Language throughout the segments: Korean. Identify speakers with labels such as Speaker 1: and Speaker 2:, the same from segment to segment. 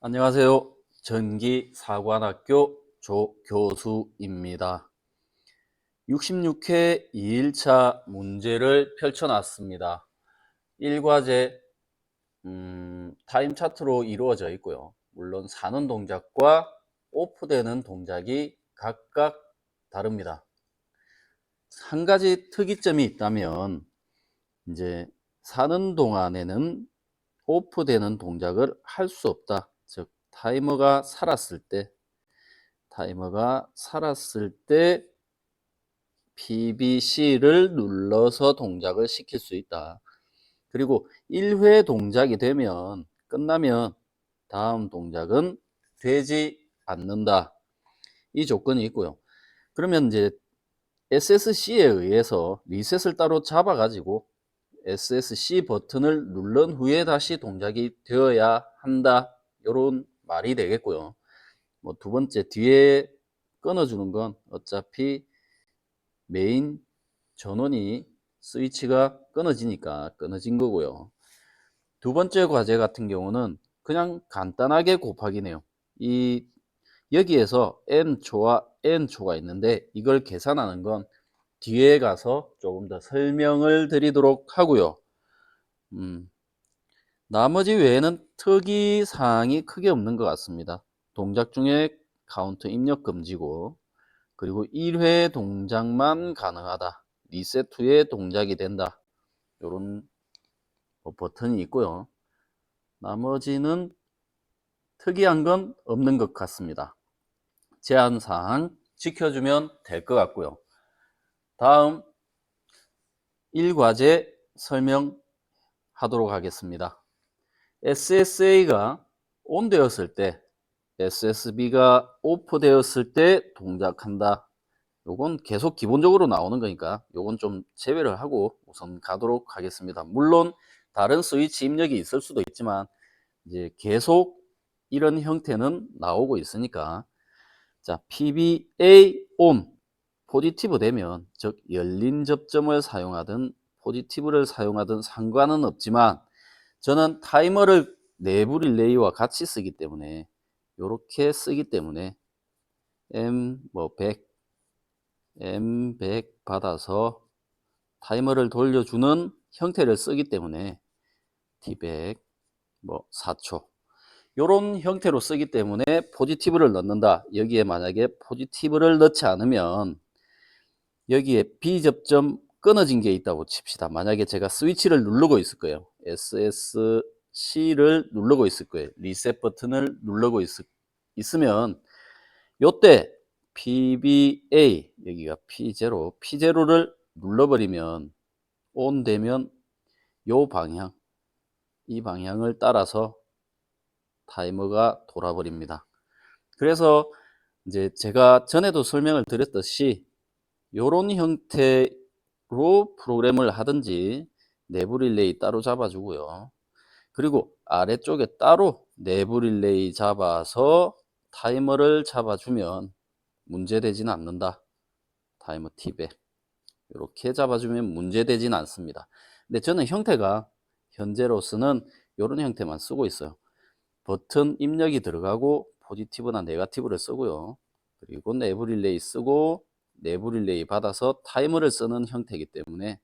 Speaker 1: 안녕하세요. 전기사관학교 조교수입니다. 66회 2일차 문제를 펼쳐놨습니다. 1과제 타임 차트로 이루어져 있고요. 물론 사는 동작과 오프되는 동작이 각각 다릅니다. 한 가지 특이점이 있다면 이제 사는 동안에는 오프되는 동작을 할 수 없다. 즉 타이머가 살았을 때 PBC를 눌러서 동작을 시킬 수 있다. 그리고 1회 동작이 되면 끝나면 다음 동작은 되지 않는다. 이 조건이 있고요. 그러면 이제 SSC에 의해서 리셋을 따로 잡아 가지고 SSC 버튼을 누른 후에 다시 동작이 되어야 한다. 이런 말이 되겠고요. 뭐 두 번째 뒤에 끊어주는 건 어차피 메인 전원이 스위치가 끊어지니까 끊어진 거고요. 두 번째 과제 같은 경우는 그냥 간단하게 곱하기네요. 여기에서 n초와 n초가 있는데 이걸 계산하는 건 뒤에 가서 조금 더 설명을 드리도록 하고요. 나머지 외에는 특이사항이 크게 없는 것 같습니다. 동작 중에 카운트 입력 금지고, 그리고 1회 동작만 가능하다. 리셋 후에 동작이 된다. 이런 버튼이 있고요. 나머지는 특이한 건 없는 것 같습니다. 제한사항 지켜주면 될 것 같고요. 다음 1과제 설명하도록 하겠습니다. SSA가 ON 되었을 때, SSB가 OFF 되었을 때 동작한다. 요건 계속 기본적으로 나오는 거니까 요건 좀 제외를 하고 우선 가도록 하겠습니다. 물론 다른 스위치 입력이 있을 수도 있지만 이제 계속 이런 형태는 나오고 있으니까, 자, PBA ON 포지티브 되면, 즉 열린 접점을 사용하든 포지티브를 사용하든 상관은 없지만 저는 타이머를 내부 릴레이와 같이 쓰기 때문에 이렇게 쓰기 때문에 M100 받아서 타이머를 돌려주는 형태를 쓰기 때문에 T100 4초 이런 형태로 쓰기 때문에 포지티브를 넣는다. 여기에 만약에 포지티브를 넣지 않으면 여기에 B접점 끊어진 게 있다고 칩시다. 만약에 제가 스위치를 누르고 있을 거예요. SSC를 누르고 있을 거예요. 리셋 버튼을 누르고 있으면 요때 PBA, 여기가 P0를 눌러버리면 ON 되면 요 방향, 이 방향을 따라서 타이머가 돌아버립니다. 그래서 이제 제가 전에도 설명을 드렸듯이 요런 형태로 프로그램을 하든지 내부 릴레이 따로 잡아주고요. 그리고 아래쪽에 따로 내부 릴레이 잡아서 타이머를 잡아주면 문제되지는 않는다. 타이머 T100 이렇게 잡아주면 문제되진 않습니다. 근데 저는 형태가 현재로서는 이런 형태만 쓰고 있어요. 버튼 입력이 들어가고 포지티브나 네거티브를 쓰고요. 그리고 내부 릴레이 쓰고 내부 릴레이 받아서 타이머를 쓰는 형태이기 때문에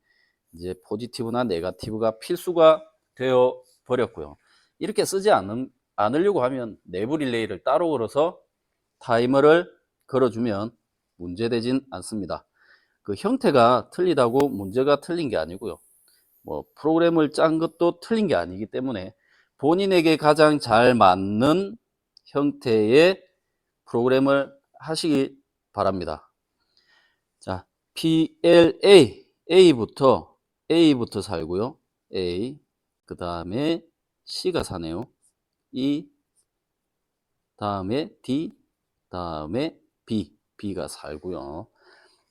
Speaker 1: 이제 포지티브나 네거티브가 필수가 되어 버렸고요. 이렇게 쓰지 않으려고 하면 내부 릴레이를 따로 걸어서 타이머를 걸어주면 문제되진 않습니다. 그 형태가 틀리다고 문제가 틀린 게 아니고요. 뭐 프로그램을 짠 것도 틀린 게 아니기 때문에 본인에게 가장 잘 맞는 형태의 프로그램을 하시기 바랍니다. 자, PLA, A부터 살고요. A, 그 다음에 C가 사네요. E, 다음에 D, 다음에 B가 살고요.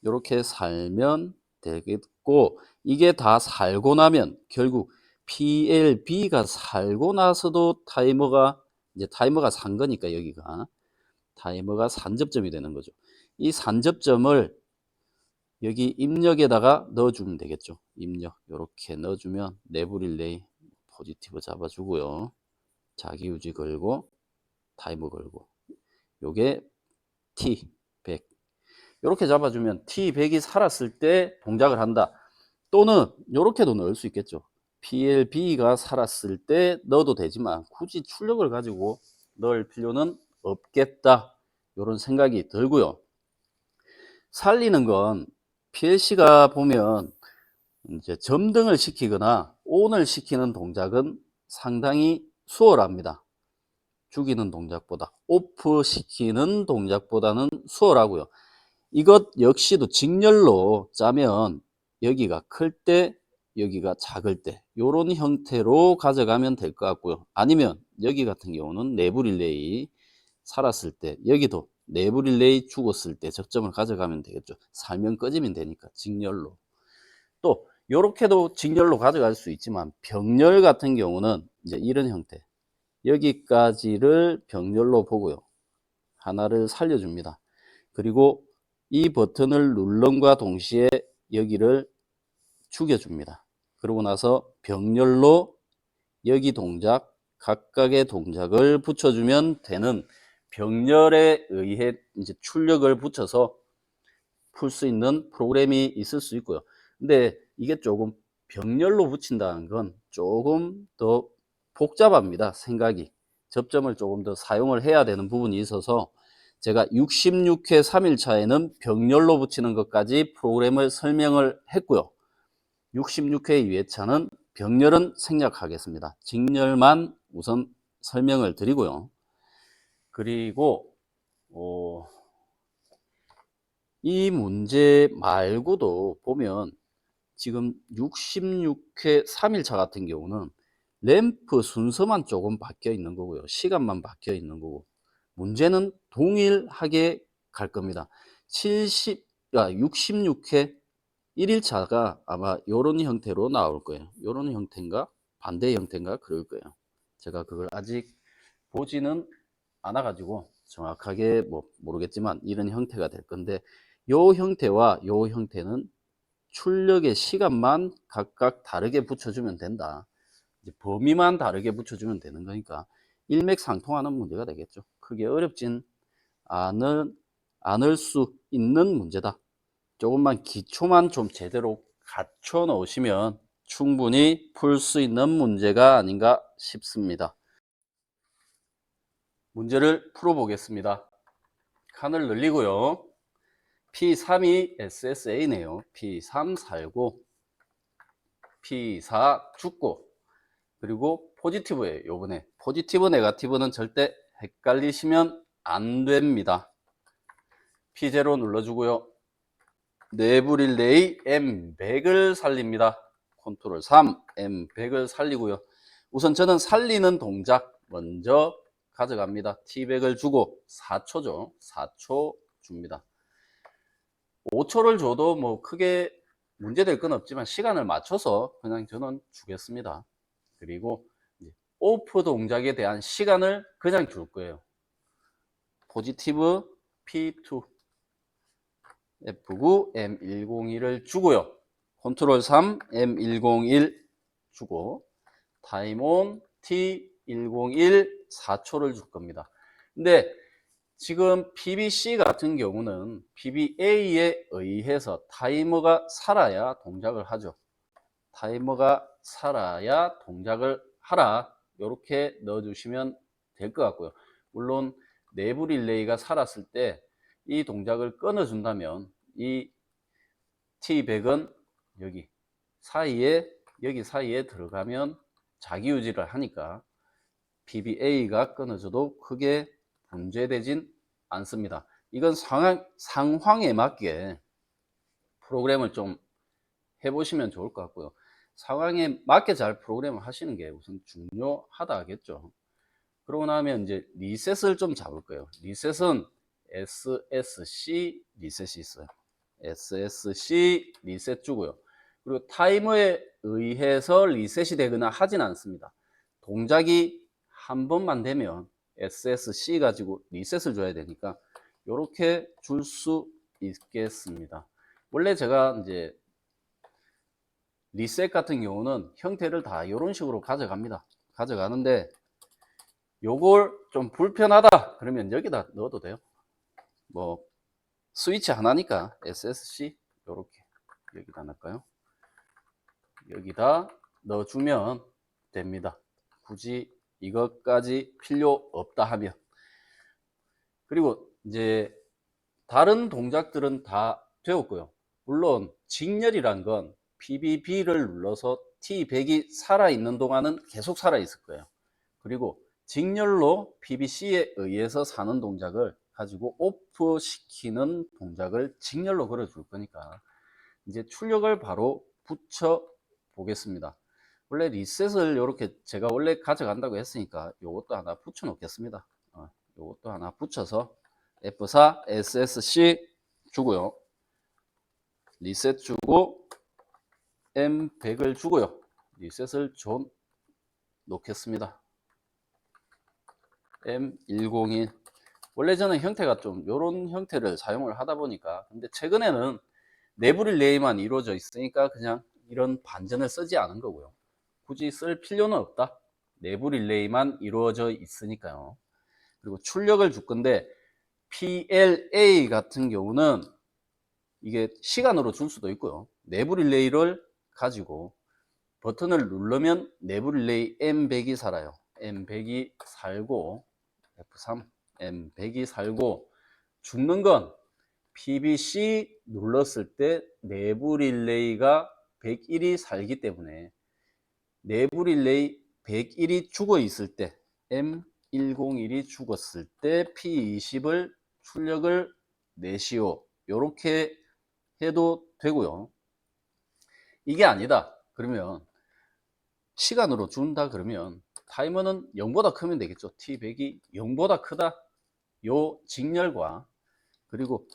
Speaker 1: 이렇게 살면 되겠고, 이게 다 살고 나면 결국 PLB가 살고 나서도 타이머가 산 거니까 여기가 타이머가 산접점이 되는 거죠. 이 산접점을 여기 입력에다가 넣어주면 되겠죠. 입력 이렇게 넣어주면 내부 릴레이 포지티브 잡아주고요. 자기 유지 걸고 타이머 걸고 요게 T100 이렇게 잡아주면 T100이 살았을 때 동작을 한다. 또는 이렇게도 넣을 수 있겠죠. PLB가 살았을 때 넣어도 되지만 굳이 출력을 가지고 넣을 필요는 없겠다. 이런 생각이 들고요. 살리는 건 PLC가 보면 이제 점등을 시키거나 ON을 시키는 동작은 상당히 수월합니다. 죽이는 동작보다 오프 시키는 동작보다는 수월하고요. 이것 역시도 직렬로 짜면 여기가 클 때 여기가 작을 때 이런 형태로 가져가면 될 것 같고요. 아니면 여기 같은 경우는 내부 릴레이 살았을 때 여기도 내부 릴레이 죽었을 때 적점을 가져가면 되겠죠. 살면 꺼지면 되니까 직렬로. 또 이렇게도 직렬로 가져갈 수 있지만 병렬 같은 경우는 이제 이런 형태 여기까지를 병렬로 보고요. 하나를 살려줍니다. 그리고 이 버튼을 누름과 동시에 여기를 죽여줍니다. 그러고 나서 병렬로 여기 동작 각각의 동작을 붙여주면 되는 병렬에 의해 이제 출력을 붙여서 풀 수 있는 프로그램이 있을 수 있고요. 근데 이게 조금 병렬로 붙인다는 건 조금 더 복잡합니다. 생각이. 접점을 조금 더 사용을 해야 되는 부분이 있어서 제가 66회 3일차에는 병렬로 붙이는 것까지 프로그램을 설명을 했고요. 66회 2회차는 병렬은 생략하겠습니다. 직렬만 우선 설명을 드리고요. 그리고 이 문제 말고도 보면 지금 66회 3일차 같은 경우는 램프 순서만 조금 바뀌어 있는 거고요. 시간만 바뀌어 있는 거고 문제는 동일하게 갈 겁니다. 66회 1일차가 아마 이런 형태로 나올 거예요. 이런 형태인가 반대 형태인가 그럴 거예요. 제가 그걸 아직 보지는 않아 가지고 정확하게 뭐 모르겠지만 이런 형태가 될 건데 요 형태와 요 형태는 출력의 시간만 각각 다르게 붙여주면 된다. 이제 범위만 다르게 붙여주면 되는 거니까 일맥상통하는 문제가 되겠죠. 크게 어렵진 않을 수 있는 문제다. 조금만 기초만 좀 제대로 갖춰 놓으시면 충분히 풀 수 있는 문제가 아닌가 싶습니다. 문제를 풀어 보겠습니다. 칸을 늘리고요. P3이 SSA네요. P3 살고 P4 죽고 그리고 포지티브예요. 요번에 포지티브 네거티브는 절대 헷갈리시면 안 됩니다. P0 눌러주고요. 내부 릴레이 M100을 살립니다. 컨트롤 3 M100을 살리고요. 우선 저는 살리는 동작 먼저 가져갑니다. T100을 주고 4초죠. 4초 줍니다. 5초를 줘도 뭐 크게 문제될 건 없지만 시간을 맞춰서 그냥 저는 주겠습니다. 그리고 오프 동작에 대한 시간을 그냥 줄 거예요. 포지티브 P2 F9 M101을 주고요. 컨트롤 3 M101 주고 타임온 T101 4초를 줄 겁니다. 근데 지금 PBC 같은 경우는 PBA에 의해서 타이머가 살아야 동작을 하죠. 타이머가 살아야 동작을 하라. 이렇게 넣어주시면 될 것 같고요. 물론 내부 릴레이가 살았을 때 이 동작을 끊어준다면 이 T100은 여기 사이에 들어가면 자기유지를 하니까 PBA가 끊어져도 크게 문제되진 않습니다. 이건 상황에 맞게 프로그램을 좀 해보시면 좋을 것 같고요. 상황에 맞게 잘 프로그램을 하시는 게 우선 중요하다겠죠. 그러고 나면 이제 리셋을 좀 잡을 거예요. 리셋은 SSC 리셋이 있어요. SSC 리셋 주고요. 그리고 타이머에 의해서 리셋이 되거나 하진 않습니다. 동작이 한 번만 되면 SSC 가지고 리셋을 줘야 되니까 이렇게 줄 수 있겠습니다. 원래 제가 이제 리셋 같은 경우는 형태를 다 이런 식으로 가져가는데 요걸 좀 불편하다 그러면 여기다 넣어도 돼요. 뭐 스위치 하나니까 SSC 요렇게 여기다 넣을까요? 여기다 넣어주면 됩니다. 굳이 이것까지 필요 없다 하면. 그리고 이제 다른 동작들은 다 되었고요. 물론 직렬이란 건 PBB를 눌러서 T100이 살아있는 동안은 계속 살아있을 거예요. 그리고 직렬로 PBC에 의해서 사는 동작을 가지고 오프 시키는 동작을 직렬로 걸어줄 거니까 이제 출력을 바로 붙여 보겠습니다. 원래 리셋을 이렇게 제가 원래 가져간다고 했으니까 이것도 하나 붙여 놓겠습니다. 이것도 하나 붙여서 F4 SSC 주고요. 리셋 주고 M100을 주고요. 리셋을 좀 놓겠습니다. M101 원래 저는 형태가 좀 이런 형태를 사용을 하다 보니까 근데 최근에는 내부 릴레이만 이루어져 있으니까 그냥 이런 반전을 쓰지 않은 거고요. 굳이 쓸 필요는 없다. 내부 릴레이만 이루어져 있으니까요. 그리고 출력을 줄 건데 PLA 같은 경우는 이게 시간으로 줄 수도 있고요. 내부 릴레이를 가지고 버튼을 누르면 내부 릴레이 M100이 살아요. M100이 살고 F3 M100이 살고 죽는 건 PBC 눌렀을 때 내부 릴레이가 101이 살기 때문에 내부 릴레이 101이 죽어 있을 때 M101이 죽었을 때 P20을 출력을 내시오. 이렇게 해도 되고요. 이게 아니다. 그러면 시간으로 준다 그러면 타이머는 0보다 크면 되겠죠. T100이 0보다 크다. 요 직렬과 그리고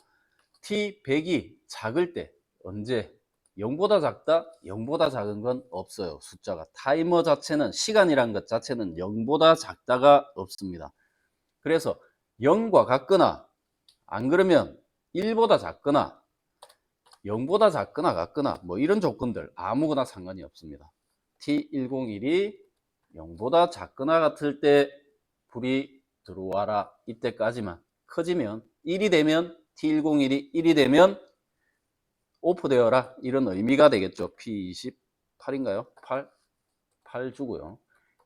Speaker 1: T100이 작을 때 언제 0보다 작다? 0보다 작은 건 없어요. 숫자가 타이머 자체는 시간이란 것 자체는 0보다 작다가 없습니다. 그래서 0과 같거나 안 그러면 1보다 작거나 0보다 작거나 같거나 뭐 이런 조건들 아무거나 상관이 없습니다. T101이 0보다 작거나 같을 때 불이 들어와라 이때까지만 커지면 1이 되면 T101이 1이 되면 오프되어라 이런 의미가 되겠죠. P28인가요? 8 주고요.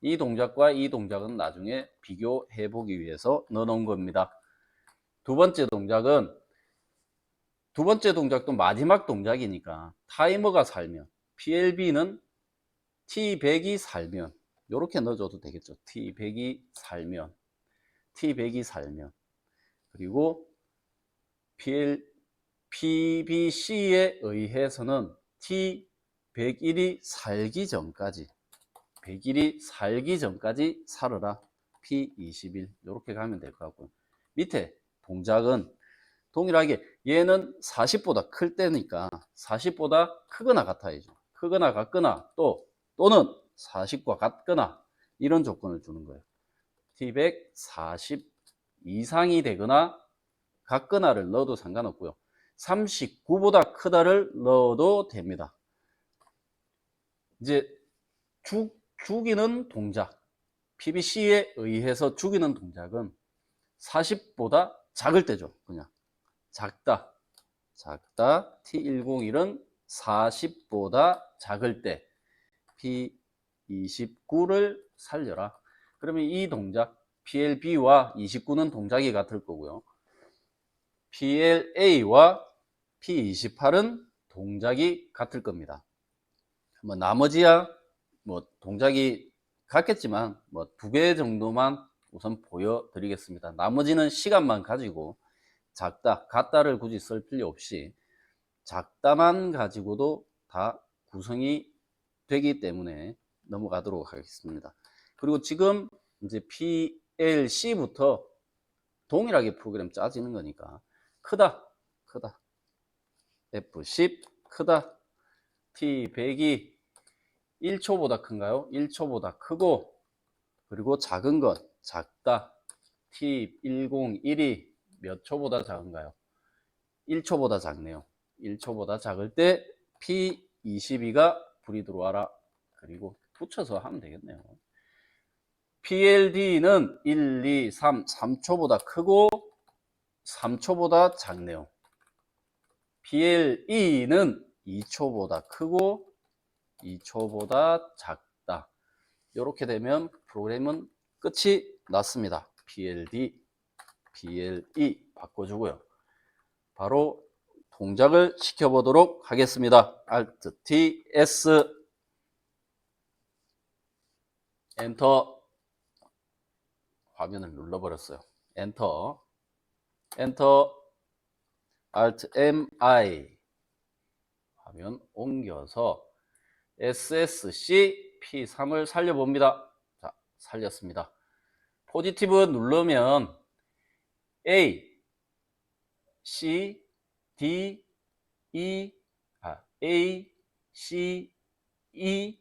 Speaker 1: 이 동작과 이 동작은 나중에 비교해 보기 위해서 넣어 놓은 겁니다. 두 번째 동작도 마지막 동작이니까 타이머가 살면 PLB는 T100이 살면 이렇게 넣어줘도 되겠죠. T100이 살면 그리고 PBC에 의해서는 T101이 살기 전까지 100일이 살기 전까지 살아라. P21 이렇게 가면 될 것 같고요. 밑에 동작은 동일하게 얘는 40보다 클 때니까 40보다 크거나 같아야죠. 크거나 같거나 또는 40과 같거나 이런 조건을 주는 거예요. T100 40 이상이 되거나 같거나를 넣어도 상관없고요. 39보다 크다를 넣어도 됩니다. 이제 죽이는 동작 PBC에 의해서 죽이는 동작은 40보다 작을 때죠. 그냥 작다 T101은 40보다 작을 때 P29를 살려라. 그러면 이 동작 PLB와 29는 동작이 같을 거고요. PLA와 P28은 동작이 같을 겁니다. 뭐 나머지야 뭐 동작이 같겠지만 뭐 2개 정도만 우선 보여드리겠습니다. 나머지는 시간만 가지고 작다, 같다를 굳이 쓸 필요 없이 작다만 가지고도 다 구성이 되기 때문에 넘어가도록 하겠습니다. 그리고 지금 이제 PLC부터 동일하게 프로그램 짜지는 거니까 크다 F10 크다 T100이 1초보다 큰가요? 1초보다 크고 그리고 작은 건 작다 T101이 몇 초보다 작은가요? 1초보다 작네요. 1초보다 작을 때 P22가 불이 들어와라. 그리고 붙여서 하면 되겠네요. PLD는 1, 2, 3, 3초보다 크고 3초보다 작네요. PLE는 2초보다 크고 2초보다 작다. 이렇게 되면 프로그램은 끝이 났습니다. PLD, PLE 바꿔주고요. 바로 동작을 시켜보도록 하겠습니다. Alt T, S, 엔터. 화면을 눌러버렸어요. 엔터, 엔터, Alt M, I. 화면 옮겨서 SSC P3을 살려봅니다. 자, 살렸습니다. 포지티브 누르면 A, C, D, A, C, E,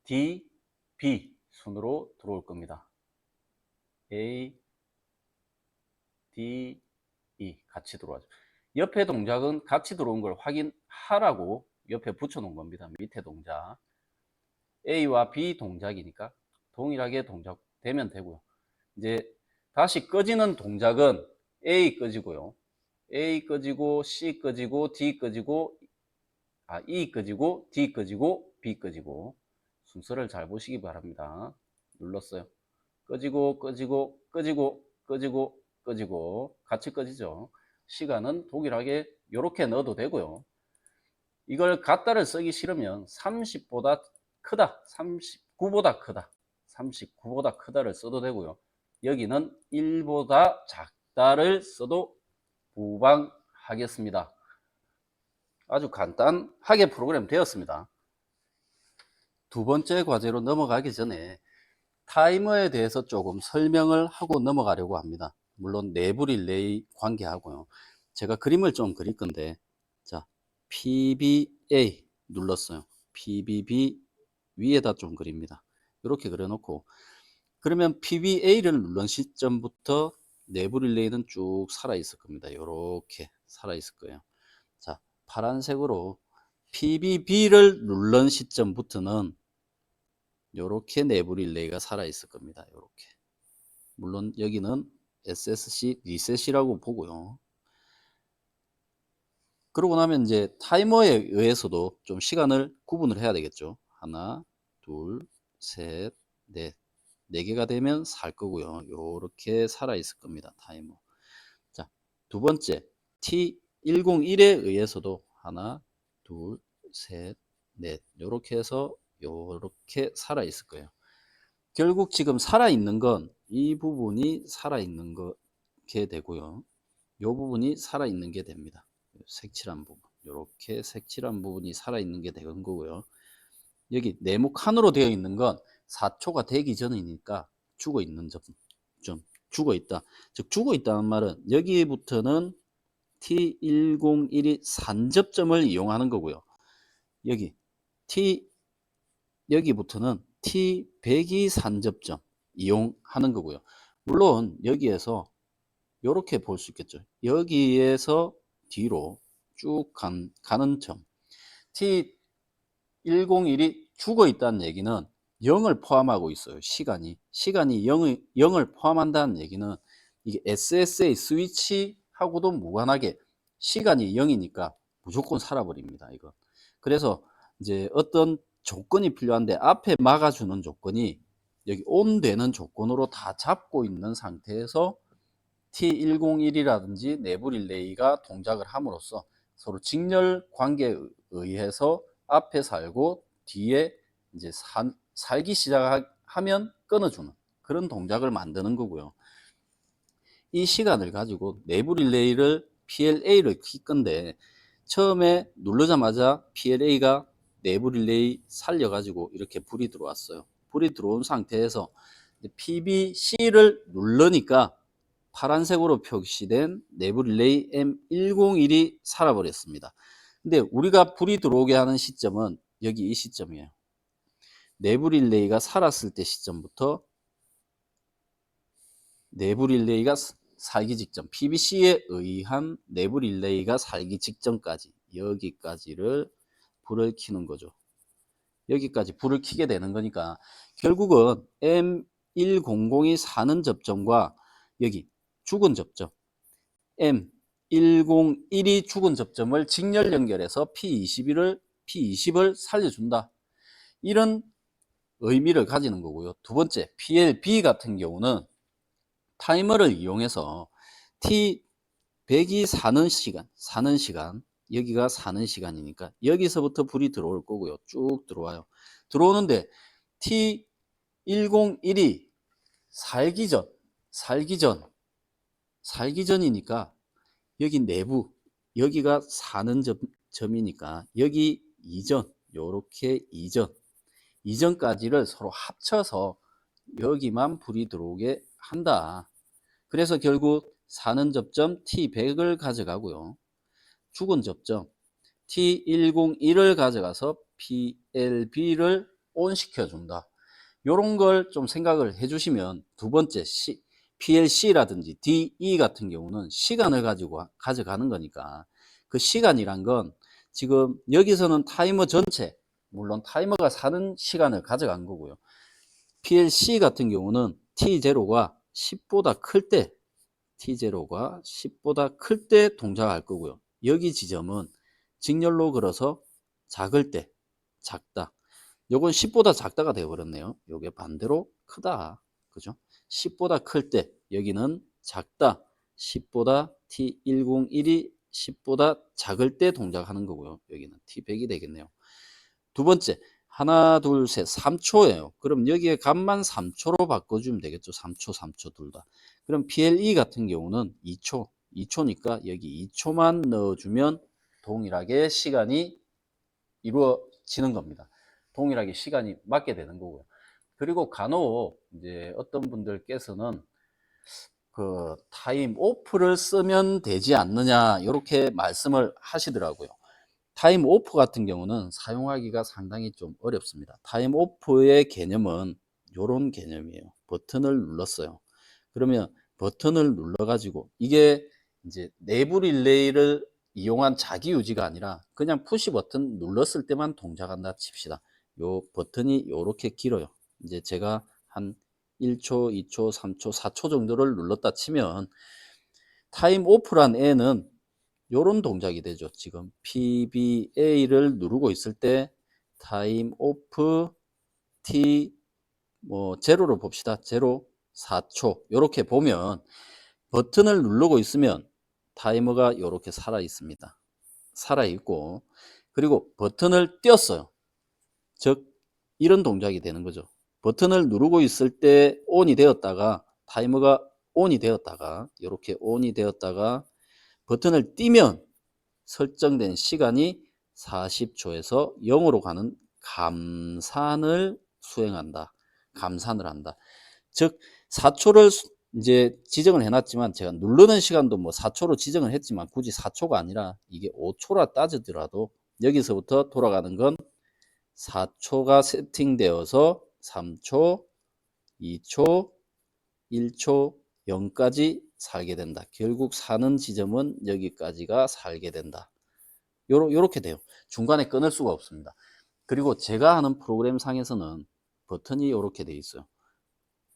Speaker 1: D, B 순으로 들어올 겁니다. A, D, E 같이 들어와죠. 옆에 동작은 같이 들어온 걸 확인하라고 옆에 붙여놓은 겁니다. 밑에 동작. A와 B 동작이니까 동일하게 동작되면 되고요. 이제 다시 꺼지는 동작은 A 꺼지고요. A 꺼지고 C 꺼지고 D 꺼지고 E 꺼지고 D 꺼지고 B 꺼지고 순서를 잘 보시기 바랍니다. 눌렀어요. 꺼지고 꺼지고 꺼지고 꺼지고 꺼지고 같이 꺼지죠. 시간은 동일하게 이렇게 넣어도 되고요. 이걸 갖다를 쓰기 싫으면 30보다 크다, 39보다 크다, 39보다 크다를 써도 되고요. 여기는 1보다 작다를 써도 무방하겠습니다. 아주 간단하게 프로그램 되었습니다. 두 번째 과제로 넘어가기 전에 타이머에 대해서 조금 설명을 하고 넘어가려고 합니다. 물론 내부 릴레이 관계하고요. 제가 그림을 좀 그릴 건데, 자, PBA 눌렀어요. PBB 위에다 좀 그립니다. 이렇게 그려놓고, 그러면 PBA를 누른 시점부터 내부 릴레이는 쭉 살아있을 겁니다. 이렇게 살아있을 거예요. 자, 파란색으로 PBB를 누른 시점부터는 이렇게 내부 릴레이가 살아있을 겁니다. 이렇게. 물론 여기는 SSC 리셋이라고 보고요. 그러고 나면 이제 타이머에 의해서도 좀 시간을 구분을 해야 되겠죠. 하나, 둘, 셋, 넷. 4개가 되면 살 거고요. 이렇게 살아있을 겁니다. 타이머. 자, 두 번째 T101에 의해서도 하나, 둘, 셋, 넷. 이렇게 해서 이렇게 살아있을 거예요. 결국 지금 살아있는 건 이 부분이 살아있는 게 되고요. 이 부분이 살아있는 게 됩니다. 색칠한 부분. 이렇게 색칠한 부분이 살아있는 게 되는 거고요. 여기 네모 칸으로 되어 있는 건 4초가 되기 전이니까 죽어 있는 점, 좀 죽어 있다. 즉 죽어 있다는 말은 여기부터는 T101이 산접점을 이용하는 거고요. 여기부터는 T100이 산접점 이용하는 거고요. 물론 여기에서 이렇게 볼 수 있겠죠. 여기에서 뒤로 쭉 가는 점 T101이 죽어 있다는 얘기는 0을 포함하고 있어요. 시간이 0을 포함한다는 얘기는 이게 SSA 스위치하고도 무관하게 시간이 0이니까 무조건 살아버립니다. 이거. 그래서 이제 어떤 조건이 필요한데 앞에 막아주는 조건이 여기 ON 되는 조건으로 다 잡고 있는 상태에서 T101이라든지 내부 릴레이가 동작을 함으로써 서로 직렬 관계에 의해서 앞에 살고 뒤에 이제 살기 시작하면 끊어주는 그런 동작을 만드는 거고요. 이 시간을 가지고 내부 릴레이를 PLA를 킬 건데 처음에 누르자마자 PLA가 내부 릴레이 살려가지고 이렇게 불이 들어왔어요. 불이 들어온 상태에서 PBC를 누르니까 파란색으로 표시된 내부 릴레이 M101이 살아버렸습니다. 근데 우리가 불이 들어오게 하는 시점은 여기 이 시점이에요. 내부 릴레이가 살았을 때 시점부터 내부 릴레이가 살기 직전, PBC에 의한 내부 릴레이가 살기 직전까지 여기까지를 불을 켜는 거죠. 여기까지 불을 켜게 되는 거니까 결국은 M100이 사는 접점과 여기 죽은 접점 M101이 죽은 접점을 직렬 연결해서 P20을 살려준다. 이런 의미를 가지는 거고요. 두 번째, PLB 같은 경우는 타이머를 이용해서 T100이 사는 시간, 여기가 사는 시간이니까 여기서부터 불이 들어올 거고요. 쭉 들어와요. 들어오는데 T101이 살기 전이니까 여기 내부, 여기가 사는 점이니까 여기 이전, 요렇게 이전까지를 서로 합쳐서 여기만 불이 들어오게 한다. 그래서 결국 사는 접점 T100을 가져가고요. 죽은 접점 T101을 가져가서 PLB를 온 시켜준다. 이런 걸 좀 생각을 해주시면 두 번째 PLC라든지 DE 같은 경우는 시간을 가져가는 거니까 그 시간이란 건 지금 여기서는 타이머 전체, 물론 타이머가 사는 시간을 가져간 거고요. PLC 같은 경우는 T0가 10보다 클 때, T0가 10보다 클 때 동작할 거고요. 여기 지점은 직렬로 걸어서 작을 때, 작다. 요건 10보다 작다가 되어버렸네요. 요게 반대로 크다. 그죠? 10보다 클 때, 여기는 작다. 10보다 T101이 10보다 작을 때 동작하는 거고요. 여기는 T100이 되겠네요. 두 번째, 하나, 둘, 셋, 3초예요. 그럼 여기에 값만 3초로 바꿔주면 되겠죠. 3초 둘 다. 그럼 PLE 같은 경우는 2초니까 여기 2초만 넣어주면 동일하게 시간이 이루어지는 겁니다. 동일하게 시간이 맞게 되는 거고요. 그리고 간혹 이제 어떤 분들께서는 그 타임 오프를 쓰면 되지 않느냐 이렇게 말씀을 하시더라고요. 타임 오프 같은 경우는 사용하기가 상당히 좀 어렵습니다. 타임 오프의 개념은 이런 개념이에요. 버튼을 눌렀어요. 그러면 버튼을 눌러가지고 이게 이제 내부 릴레이를 이용한 자기 유지가 아니라 그냥 푸시 버튼 눌렀을 때만 동작한다 칩시다. 요 버튼이 이렇게 길어요. 이제 제가 한 1초, 2초, 3초, 4초 정도를 눌렀다 치면 타임 오프란 애는 요런 동작이 되죠. 지금 PBA를 누르고 있을 때 타임 오프 T 제로로 봅시다. 제로 4초 요렇게 보면 버튼을 누르고 있으면 타이머가 이렇게 살아 있습니다. 살아 있고 그리고 버튼을 띄었어요. 즉 이런 동작이 되는 거죠. 버튼을 누르고 있을 때 온이 되었다가 타이머가 온이 되었다가 이렇게 온이 되었다가 버튼을 띄면 설정된 시간이 40초에서 0으로 가는 감산을 수행한다. 감산을 한다. 즉 4초를 이제 지정을 해놨지만 제가 누르는 시간도 뭐 4초로 지정을 했지만 굳이 4초가 아니라 이게 5초라 따지더라도 여기서부터 돌아가는 건 4초가 세팅되어서 3초, 2초, 1초, 0까지 살게 된다. 결국 사는 지점은 여기까지가 살게 된다. 요렇게 돼요. 중간에 끊을 수가 없습니다. 그리고 제가 하는 프로그램 상에서는 버튼이 이렇게 돼 있어요.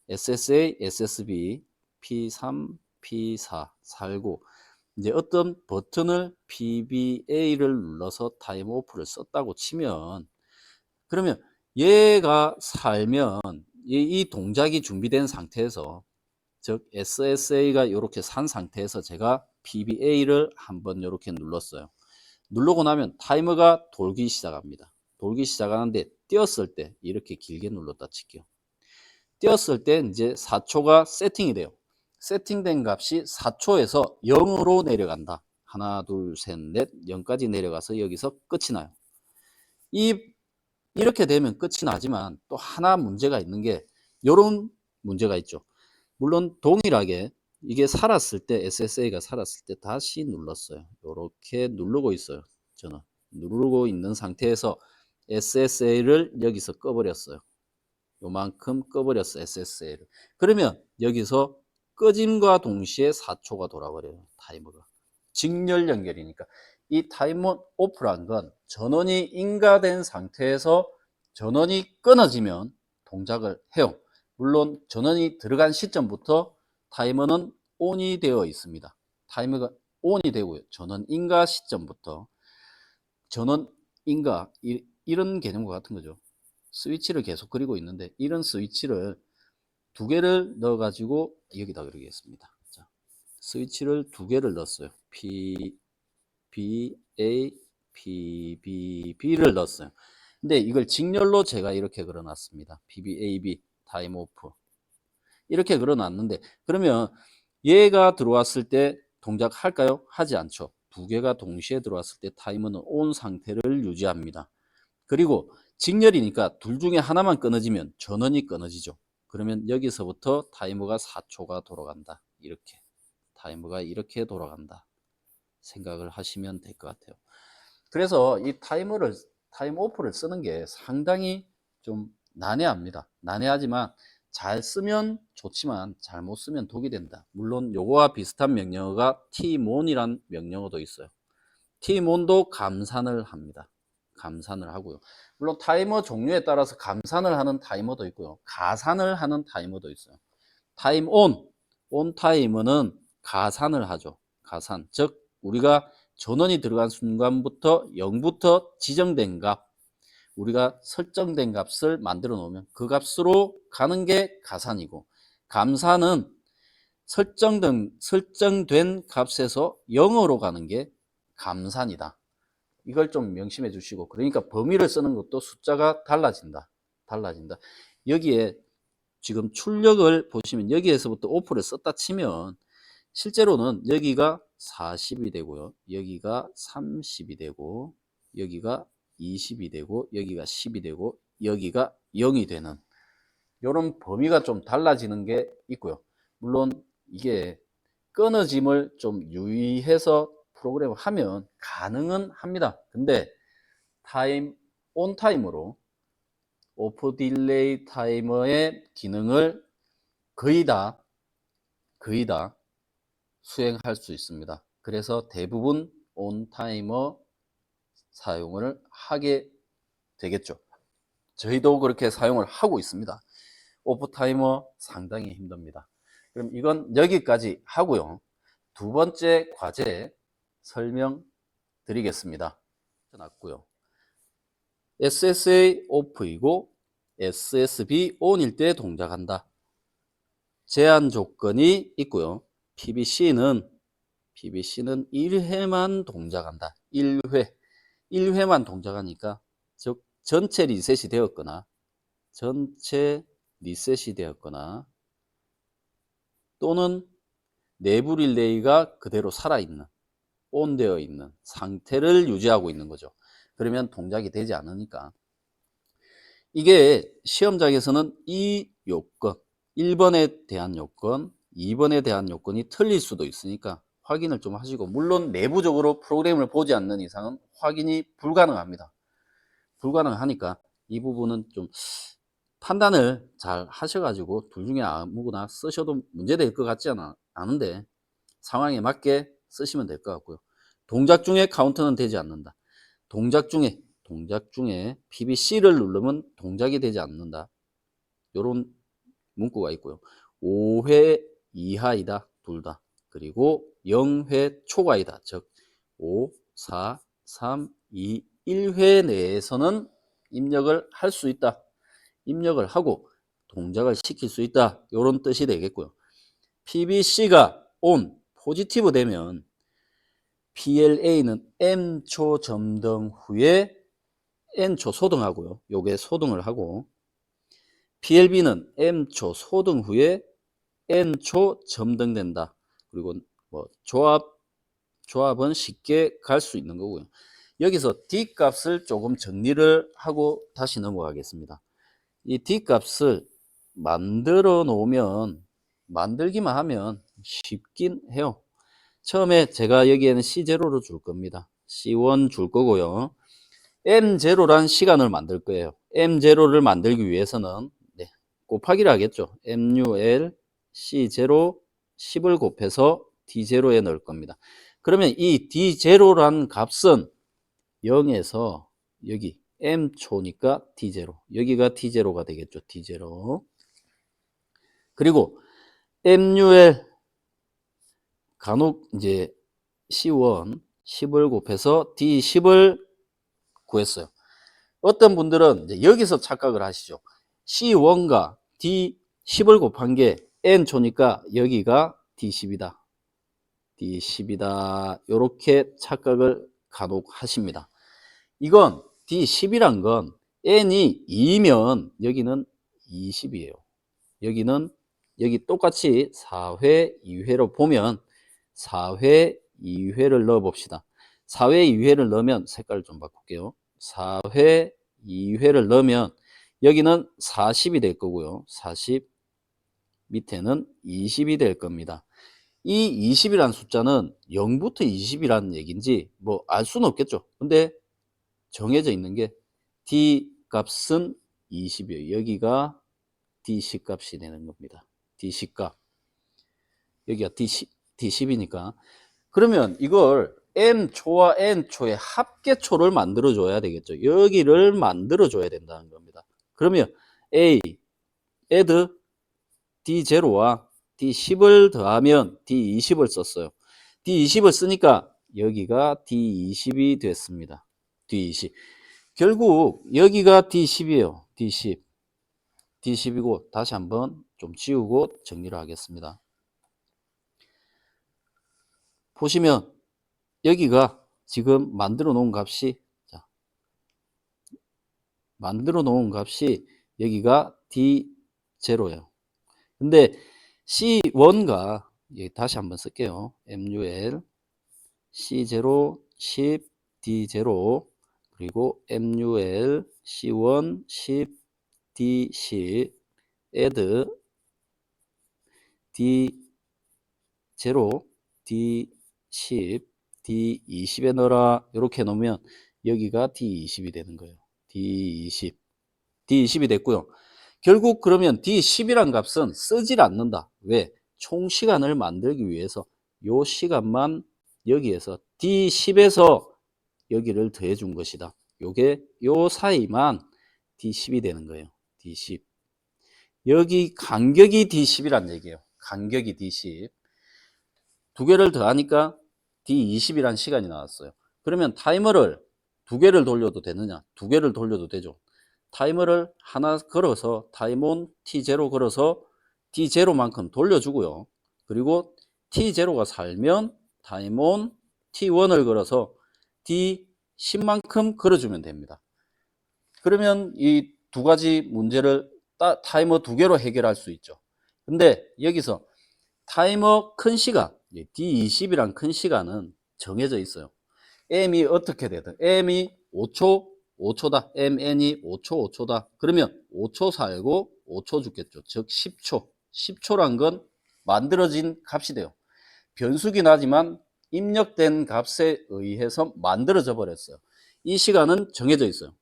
Speaker 1: SSA, SSB, P3, P4 살고 이제 어떤 버튼을 PBA를 눌러서 타임 오프를 썼다고 치면 그러면 얘가 살면 이 동작이 준비된 상태에서 즉 SSA가 이렇게 산 상태에서 제가 PBA를 한번 이렇게 눌렀어요. 누르고 나면 타이머가 돌기 시작합니다. 돌기 시작하는데 띄었을 때 이렇게 길게 눌렀다 칠게요. 띄었을 때 이제 4초가 세팅이 돼요. 세팅된 값이 4초에서 0으로 내려간다. 하나, 둘, 셋, 넷, 0까지 내려가서 여기서 끝이 나요. 이렇게 되면 끝이 나지만 또 하나 문제가 있는 게 이런 문제가 있죠. 물론 동일하게 이게 살았을 때 SSA가 살았을 때 다시 눌렀어요. 이렇게 누르고 있어요. 저는 누르고 있는 상태에서 SSA를 여기서 꺼버렸어요. 요만큼 꺼버렸어 SSA를. 그러면 여기서 꺼짐과 동시에 4초가 돌아버려요. 타이머가. 직렬 연결이니까. 이 타이머 오프란 건 전원이 인가된 상태에서 전원이 끊어지면 동작을 해요. 물론 전원이 들어간 시점부터 타이머는 ON이 되어 있습니다. 타이머가 ON이 되고요. 전원 인가 시점부터 전원 인가 이런 개념과 같은 거죠. 스위치를 계속 그리고 있는데 이런 스위치를 두 개를 넣어 가지고 여기다 그리겠습니다. 자, 스위치를 두 개를 넣었어요. P, B, A, P, B, B를 넣었어요. 근데 이걸 직렬로 제가 이렇게 그려놨습니다. P, B, A, B, 타임 오프. 이렇게 그려놨는데 그러면 얘가 들어왔을 때 동작할까요? 하지 않죠. 두 개가 동시에 들어왔을 때 타이머는 온 상태를 유지합니다. 그리고 직렬이니까 둘 중에 하나만 끊어지면 전원이 끊어지죠. 그러면 여기서부터 타이머가 4초가 돌아간다. 이렇게 타이머가 이렇게 돌아간다 생각을 하시면 될 것 같아요. 그래서 이 타임 오프를 쓰는 게 상당히 좀 난해합니다. 난해하지만 잘 쓰면 좋지만 잘못 쓰면 독이 된다. 물론 요거와 비슷한 명령어가 tmon이란 명령어도 있어요. tmon도 감산을 합니다. 감산을 하고요. 물론 타이머 종류에 따라서 감산을 하는 타이머도 있고요. 가산을 하는 타이머도 있어요. 타임 온 타이머는 가산을 하죠. 가산. 즉 우리가 전원이 들어간 순간부터 0부터 지정된 값, 우리가 설정된 값을 만들어 놓으면 그 값으로 가는 게 가산이고, 감산은 설정된 값에서 0으로 가는 게 감산이다. 이걸 좀 명심해 주시고, 그러니까 범위를 쓰는 것도 숫자가 달라진다. 여기에 지금 출력을 보시면 여기에서부터 오프를 썼다 치면 실제로는 여기가 40이 되고요. 여기가 30이 되고 여기가 20이 되고 여기가 10이 되고 여기가 0이 되는 이런 범위가 좀 달라지는 게 있고요. 물론 이게 끊어짐을 좀 유의해서 프로그램을 하면 가능은 합니다. 근데 온 타임으로 오프 딜레이 타이머의 기능을 거의 다 수행할 수 있습니다. 그래서 대부분 온 타이머 사용을 하게 되겠죠. 저희도 그렇게 사용을 하고 있습니다. 오프 타이머 상당히 힘듭니다. 그럼 이건 여기까지 하고요. 두 번째 과제 설명드리겠습니다. 났고요. SSA 오프이고 SSB ON일 때 동작한다. 제한 조건이 있고요. PBC는 1회만 동작한다. 1회만 동작하니까 즉 전체 리셋이 되었거나 또는 내부 릴레이가 그대로 살아있는 온되어 있는 상태를 유지하고 있는 거죠. 그러면 동작이 되지 않으니까 이게 시험장에서는 이 요건 1번에 대한 요건 2번에 대한 요건이 틀릴 수도 있으니까 확인을 좀 하시고, 물론 내부적으로 프로그램을 보지 않는 이상은 확인이 불가능합니다. 불가능하니까 이 부분은 좀 판단을 잘 하셔가지고 둘 중에 아무거나 쓰셔도 문제될 것 같지 않은데 상황에 맞게 쓰시면 될 것 같고요. 동작 중에 카운트는 되지 않는다. 동작 중에 PBC를 누르면 동작이 되지 않는다. 이런 문구가 있고요. 5회 이하이다. 둘 다. 그리고 0회 초과이다. 즉 5, 4, 3, 2, 1회 내에서는 입력을 할 수 있다. 입력을 하고 동작을 시킬 수 있다. 이런 뜻이 되겠고요. PBC가 ON, 포지티브 되면 PLA는 M초 점등 후에 N초 소등하고요. 요게 소등을 하고, PLB는 M초 소등 후에 N초 점등된다. 그리고 뭐 조합은 쉽게 갈 수 있는 거고요. 여기서 D 값을 조금 정리를 하고 다시 넘어가겠습니다. 이 D 값을 만들어 놓으면, 만들기만 하면 쉽긴 해요. 처음에 제가 여기에는 C0를 줄 겁니다. C1 줄 거고요. M0란 시간을 만들 거예요. M0를 만들기 위해서는 곱하기를 하겠죠. MUL C0 10을 곱해서 D0에 넣을 겁니다. 그러면 이 D0란 값은 0에서 여기 M초니까 D0, 여기가 D0가 되겠죠. D0. 그리고 MUL 간혹 이제 C1 10을 곱해서 D10을 구했어요. 어떤 분들은 이제 여기서 착각을 하시죠. C1과 D10을 곱한 게 N초니까 여기가 D10이다. D10이다. 이렇게 착각을 간혹 하십니다. 이건 D10이란 건 N이 2면 여기는 20이에요. 여기는 여기 똑같이 4회 2회로 보면 4회 2회를 넣어 봅시다. 4회 2회를 넣으면 색깔을 좀 바꿀게요. 4회 2회를 넣으면 여기는 40이 될 거고요. 40 밑에는 20이 될 겁니다. 이 20이라는 숫자는 0부터 20이라는 얘기인지 뭐 알 수는 없겠죠. 근데 정해져 있는 게 D 값은 20이에요. 여기가 D10 값이 되는 겁니다. D10 값. 여기가 D10이니까. 그러면 이걸 N초와 N초의 합계초를 만들어 줘야 되겠죠. 여기를 만들어 줘야 된다는 겁니다. 그러면 A, add D0와 D10을 더하면 D20을 썼어요. D20을 쓰니까 여기가 D20이 됐습니다. D20. 결국 여기가 D10이에요. D10. D10이고 다시 한번 좀 지우고 정리를 하겠습니다. 보시면 여기가 지금 만들어 놓은 값이 여기가 D0예요. 근데 C1가 다시 한번 쓸게요. MUL C0 10 D0 그리고 MUL C1 10 D10 add D0 D10 D20에 넣어라. 이렇게 놓으면 여기가 D20이 되는 거예요. D20 D20이 됐고요. 결국 그러면 D10이란 값은 쓰질 않는다. 왜? 총 시간을 만들기 위해서 요 시간만 여기에서 D10에서 여기를 더해 준 것이다. 요게 요 사이만 D10이 되는 거예요. D10. 여기 간격이 D10이란 얘기예요. 간격이 D10. 두 개를 더하니까 D20이란 시간이 나왔어요. 그러면 타이머를 두 개를 돌려도 되느냐? 두 개를 돌려도 되죠. 타이머를 하나 걸어서 타임온 T0 걸어서 D0만큼 돌려주고요. 그리고 T0가 살면 타임온 T1을 걸어서 D10만큼 걸어주면 됩니다. 그러면 이 두 가지 문제를 타이머 두 개로 해결할 수 있죠. 근데 여기서 타이머 큰 시간, D20이란 큰 시간은 정해져 있어요. M이 어떻게 되든 M이 5초, 5초다. MN이 5초, 5초다. 그러면 5초 살고 5초 죽겠죠. 즉 10초. 10초란 건 만들어진 값이 돼요. 변수긴 하지만 입력된 값에 의해서 만들어져 버렸어요. 이 시간은 정해져 있어요.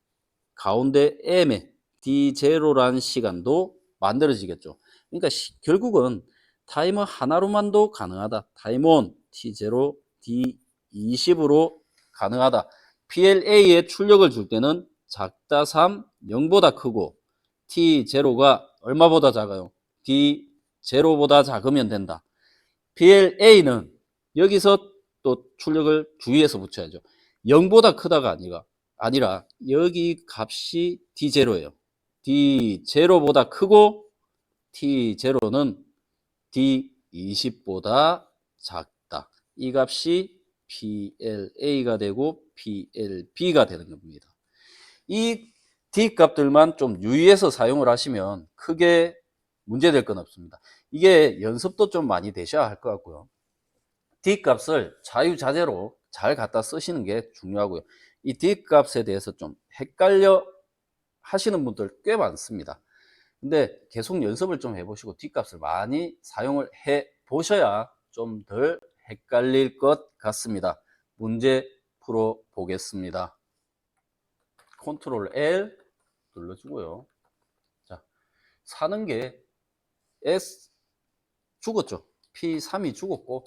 Speaker 1: 가운데 M에 D0라는 시간도 만들어지겠죠. 그러니까 결국은 타이머 하나로만도 가능하다. 타임온 T0, D20으로 가능하다. PLA에 출력을 줄 때는 작다 3, 0보다 크고 T0가 얼마보다 작아요? D0보다 작으면 된다. PLA는 여기서 또 출력을 주위에서 붙여야죠. 0보다 크다가 아니라 여기 값이 D0예요. D0보다 크고 T0는 D20보다 작다. 이 값이 PLA가 되고 PLB가 되는 겁니다. 이 D 값들만 좀 유의해서 사용을 하시면 크게 문제될 건 없습니다. 이게 연습도 좀 많이 되셔야 할 것 같고요. D 값을 자유자재로 잘 갖다 쓰시는 게 중요하고요. 이 D 값에 대해서 좀 헷갈려 하시는 분들 꽤 많습니다. 근데 계속 연습을 좀 해보시고 D 값을 많이 사용을 해 보셔야 좀 덜 헷갈릴 것 같습니다. 문제 풀어 보겠습니다. 컨트롤 L 눌러주고요. 자, 사는 게 S 죽었죠. P3이 죽었고,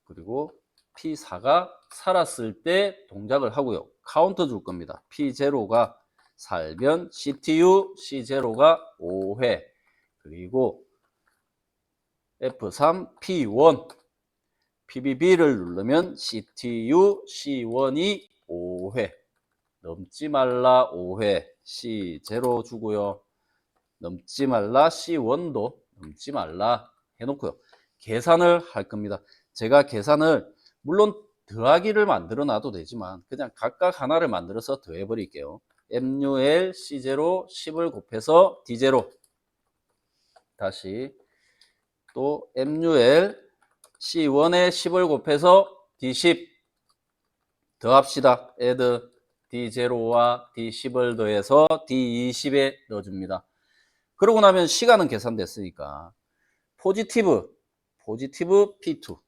Speaker 1: 그리고 P4가 살았을 때 동작을 하고요. 카운터 줄 겁니다. P0가 살면 CTU C0가 5회, 그리고 F3 P1 PBB를 누르면 CTU C1이 5회 넘지 말라 5회 C0 주고요. 넘지 말라 C1도 넘지 말라 해놓고요. 계산을 할 겁니다. 제가 계산을 물론 더하기를 만들어 놔도 되지만 그냥 각각 하나를 만들어서 더해 버릴게요. MUL C0 10을 곱해서 D0 다시 또 MUL C1에 10을 곱해서 D10 더합시다. add D0와 D10을 더해서 D20에 넣어줍니다. 그러고 나면 시간은 계산됐으니까 포지티브 P2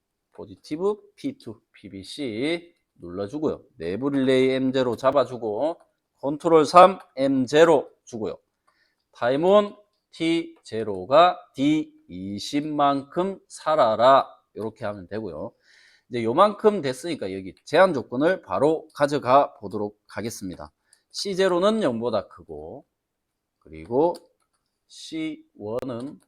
Speaker 1: PBC 눌러주고요. 내부 릴레이 M0 잡아주고 컨트롤 3 M0 주고요. 타임온 T0가 D20만큼 살아라 이렇게 하면 되고요. 이제 요만큼 됐으니까 여기 제한 조건을 바로 가져가 보도록 하겠습니다. C0는 0보다 크고 그리고 C1은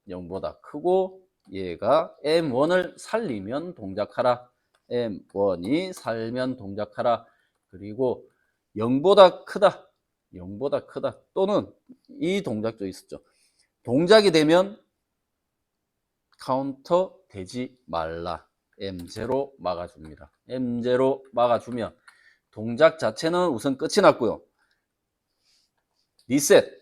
Speaker 1: 0보다 크고 얘가 M1을 살리면 동작하라. M1이 살면 동작하라. 그리고 0보다 크다. 0보다 크다. 또는 이 동작도 있었죠. 동작이 되면 카운터 되지 말라. M0 막아줍니다. M0 막아주면 동작 자체는 우선 끝이 났고요. 리셋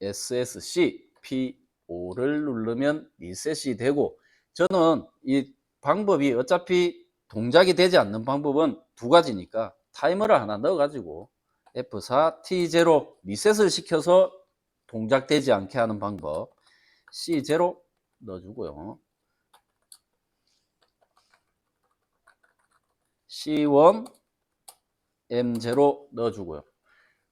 Speaker 1: SSC P5를 누르면 리셋이 되고 저는 이 방법이 어차피 동작이 되지 않는 방법은 두 가지니까 타이머를 하나 넣어 가지고 F4 T0 리셋을 시켜서 동작되지 않게 하는 방법 C0 넣어주고요. C1 M0 넣어주고요.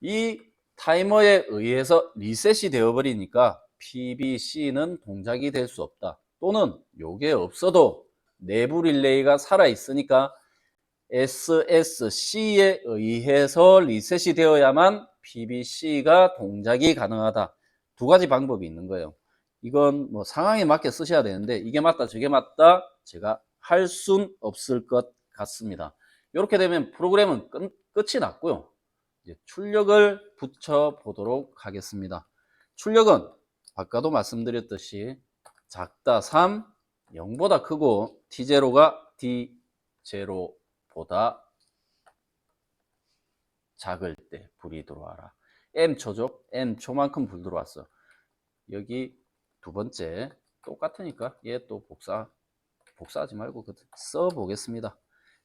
Speaker 1: 이 타이머에 의해서 리셋이 되어버리니까 PBC는 동작이 될 수 없다. 또는 요게 없어도 내부 릴레이가 살아있으니까 SSC에 의해서 리셋이 되어야만 PBC가 동작이 가능하다. 두 가지 방법이 있는 거예요. 이건 뭐 상황에 맞게 쓰셔야 되는데 이게 맞다 저게 맞다 제가 할 순 없을 것 같습니다. 이렇게 되면 프로그램은 끝이 났고요. 이제 출력을 붙여 보도록 하겠습니다. 출력은 아까도 말씀드렸듯이 작다 3 0보다 크고 T0가 D0보다 작을 때 불이 들어와라. M초죠. M초만큼 불 들어왔어. 여기 두 번째 똑같으니까 얘 또 복사하지 말고 써 보겠습니다.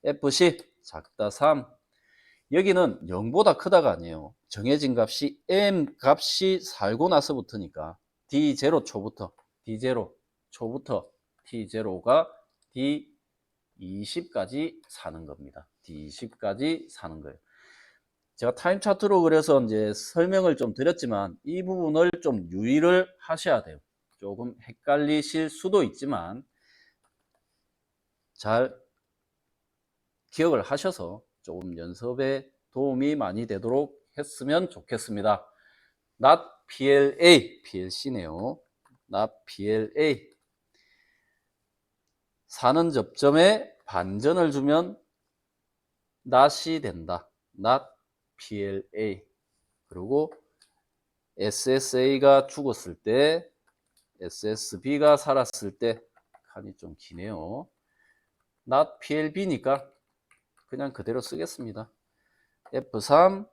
Speaker 1: FC 작다 3 여기는 0보다 크다가 아니에요. 정해진 값이 M 값이 살고 나서부터니까 D0 초부터 D0 초부터 T0가 D20까지 사는 겁니다. D20까지 사는 거예요. 제가 타임 차트로 그래서 이제 설명을 좀 드렸지만 이 부분을 좀 유의를 하셔야 돼요. 조금 헷갈리실 수도 있지만 잘 기억을 하셔서 조금 연습에 도움이 많이 되도록 했으면 좋겠습니다. not PLA, PLC네요. not PLA. 사는 접점에 반전을 주면 not이 된다. not PLA. 그리고 SSA가 죽었을 때, SSB가 살았을 때, 칸이 좀 기네요. not PLB니까 그냥 그대로 쓰겠습니다. F3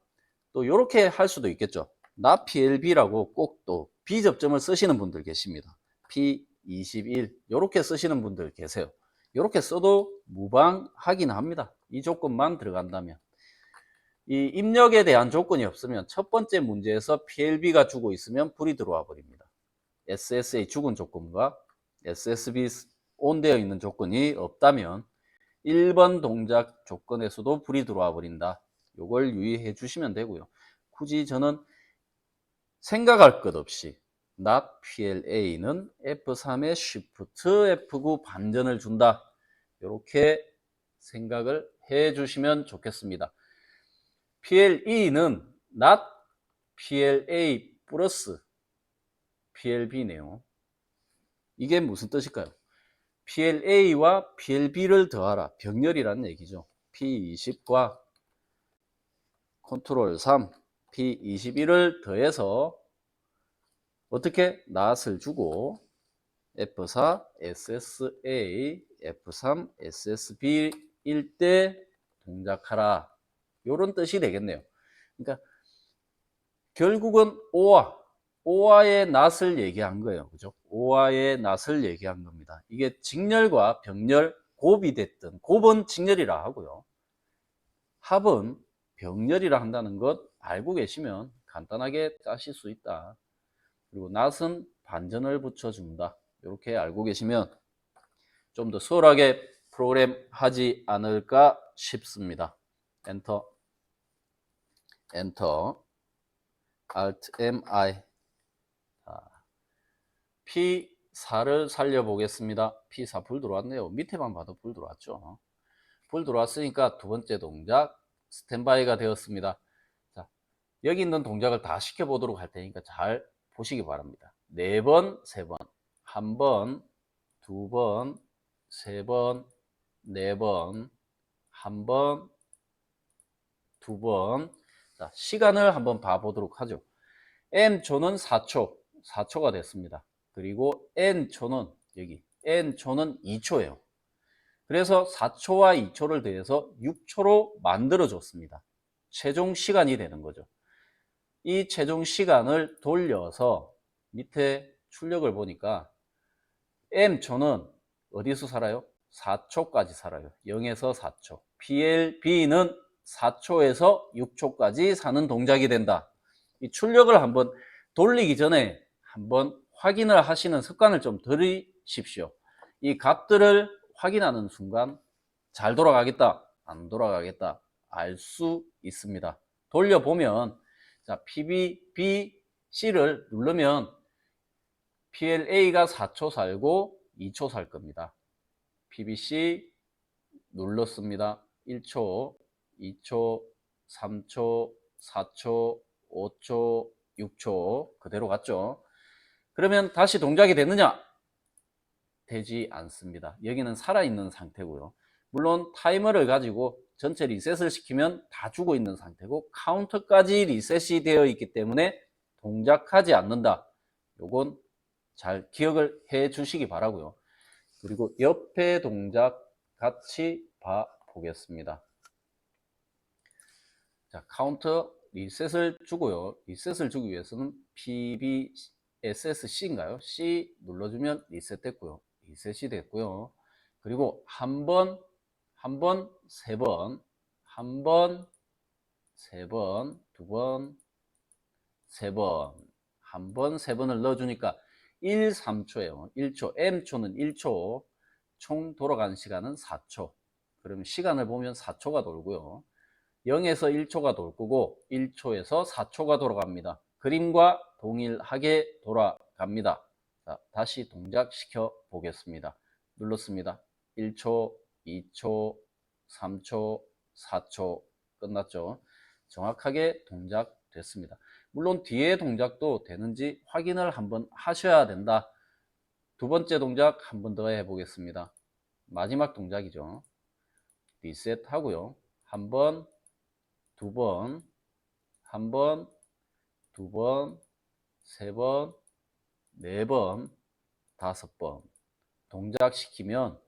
Speaker 1: 또 이렇게 할 수도 있겠죠. not PLB라고 꼭 또 B접점을 쓰시는 분들 계십니다. P21 이렇게 쓰시는 분들 계세요. 이렇게 써도 무방하긴 합니다. 이 조건만 들어간다면. 이 입력에 대한 조건이 없으면 첫 번째 문제에서 PLB가 주고 있으면 불이 들어와 버립니다. SSA 죽은 조건과 SSB 온 되어 있는 조건이 없다면 1번 동작 조건에서도 불이 들어와 버린다. 이걸 유의해 주시면 되고요. 굳이 저는 생각할 것 없이 not PLA는 F3에 Shift F9 반전을 준다. 이렇게 생각을 해 주시면 좋겠습니다. PLE는 not PLA 플러스 PLB네요. 이게 무슨 뜻일까요? PLA와 PLB를 더하라. 병렬이라는 얘기죠. P20과 컨트롤 3, P21을 더해서 어떻게? 낫을 주고 F4, SSA, F3, SSB일 때 동작하라. 이런 뜻이 되겠네요. 그러니까 결국은 오화의 낫을 얘기한 거예요. 그죠? 오화의 낫을 얘기한 겁니다. 이게 직렬과 병렬, 곱이 됐든, 곱은 직렬이라 하고요. 합은 병렬이라 한다는 것 알고 계시면 간단하게 짜실 수 있다. 그리고 낫은 반전을 붙여준다. 이렇게 알고 계시면 좀 더 수월하게 프로그램 하지 않을까 싶습니다. 엔터, 엔터, Alt MI. P4를 살려보겠습니다. P4 불 들어왔네요. 밑에만 봐도 불 들어왔죠. 불 들어왔으니까 두 번째 동작 스탠바이가 되었습니다. 자, 여기 있는 동작을 다 시켜보도록 할 테니까 잘 보시기 바랍니다. 4번, 3번, 1번, 2번, 3번, 4번, 1번, 2번. 자, 시간을 한번 봐보도록 하죠. N초는 4초가 됐습니다. 그리고 N초는 여기 N초는 2초예요. 그래서 4초와 2초를 더해서 6초로 만들어줬습니다. 최종 시간이 되는 거죠. 이 최종 시간을 돌려서 밑에 출력을 보니까 M초는 어디서 살아요? 4초까지 살아요. 0에서 4초. PLB는 4초에서 6초까지 사는 동작이 된다. 이 출력을 한번 돌리기 전에 한번 확인을 하시는 습관을 좀 들이십시오. 이 값들을 확인하는 순간 잘 돌아가겠다, 안 돌아가겠다 알 수 있습니다. 돌려보면 자, PBC를 누르면 PLA가 4초 살고 2초 살 겁니다. PBC 눌렀습니다. 1초, 2초, 3초, 4초, 5초, 6초 그대로 갔죠. 그러면 다시 동작이 됐느냐? 되지 않습니다. 여기는 살아있는 상태고요. 물론 타이머를 가지고 전체 리셋을 시키면 다 죽어 있는 상태고 카운터까지 리셋이 되어 있기 때문에 동작하지 않는다. 요건 잘 기억을 해 주시기 바라고요. 그리고 옆에 동작 같이 봐 보겠습니다. 자, 카운터 리셋을 주고요. 리셋을 주기 위해서는 PBSSC인가요? C 눌러주면 리셋 됐고요. 리셋이 됐고요. 그리고 한 번, 세 번, 한 번, 세 번, 두 번, 세 번, 한 번, 세 번을 넣어주니까 1, 3초예요. 1초, M초는 1초, 총 돌아가는 시간은 4초. 그러면 시간을 보면 4초가 돌고요. 0에서 1초가 돌 거고 1초에서 4초가 돌아갑니다. 그림과 동일하게 돌아갑니다. 자, 다시 동작시켜 보겠습니다. 눌렀습니다. 1초, 2초, 3초, 4초 끝났죠. 정확하게 동작됐습니다. 물론 뒤에 동작도 되는지 확인을 한번 하셔야 된다. 두 번째 동작 한 번 더 해보겠습니다. 마지막 동작이죠. 리셋 하고요. 한 번, 두 번, 한 번, 두 번, 세 번, 네 번, 다섯 번 동작시키면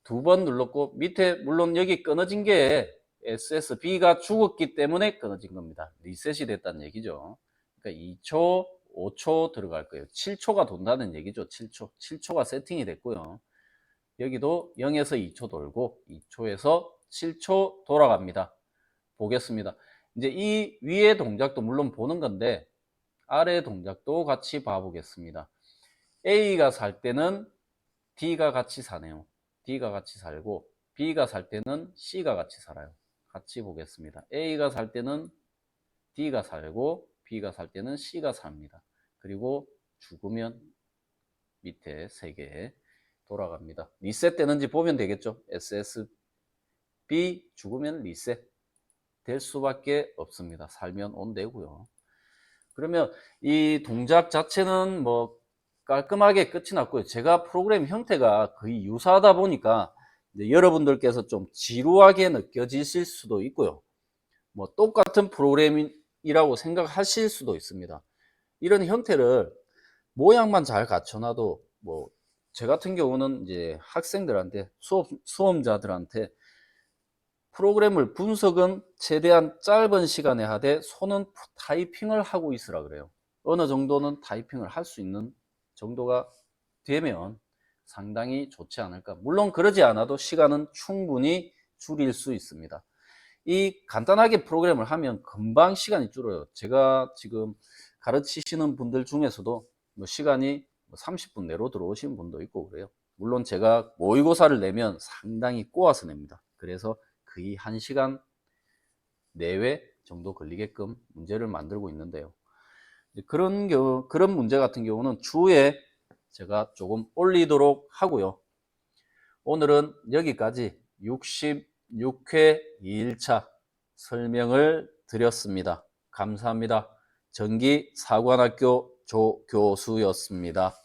Speaker 1: 두 번 눌렀고 밑에 물론 여기 끊어진 게 SSB가 죽었기 때문에 끊어진 겁니다. 리셋이 됐다는 얘기죠. 그러니까 2초, 5초 들어갈 거예요. 7초가 돈다는 얘기죠. 7초. 7초가 세팅이 됐고요. 여기도 0에서 2초 돌고 2초에서 7초 돌아갑니다. 보겠습니다. 이제 이 위의 동작도 물론 보는 건데 아래 동작도 같이 봐보겠습니다. A가 살 때는 D가 같이 사네요. D가 같이 살고 B가 살 때는 C가 같이 살아요. 같이 보겠습니다. A가 살 때는 D가 살고 B가 살 때는 C가 삽니다. 그리고 죽으면 밑에 3개 돌아갑니다. 리셋 되는지 보면 되겠죠. SSB 죽으면 리셋 될 수밖에 없습니다. 살면 온 되고요. 그러면 이 동작 자체는 뭐 깔끔하게 끝이 났고요. 제가 프로그램 형태가 거의 유사하다 보니까 이제 여러분들께서 좀 지루하게 느껴지실 수도 있고요. 뭐 똑같은 프로그램이라고 생각하실 수도 있습니다. 이런 형태를 모양만 잘 갖춰놔도 뭐 제 같은 경우는 이제 학생들한테 수험자들한테 프로그램을 분석은 최대한 짧은 시간에 하되 손은 타이핑을 하고 있으라 그래요. 어느 정도는 타이핑을 할 수 있는 정도가 되면 상당히 좋지 않을까. 물론 그러지 않아도 시간은 충분히 줄일 수 있습니다. 이 간단하게 프로그램을 하면 금방 시간이 줄어요. 제가 지금 가르치시는 분들 중에서도 뭐 시간이 30분 내로 들어오신 분도 있고 그래요. 물론 제가 모의고사를 내면 상당히 꼬아서 냅니다. 그래서 거의 1시간 내외 정도 걸리게끔 문제를 만들고 있는데요. 그런 문제 같은 경우는 주에 제가 조금 올리도록 하고요. 오늘은 여기까지 66회 2일차 설명을 드렸습니다. 감사합니다. 전기사관학교 조교수였습니다.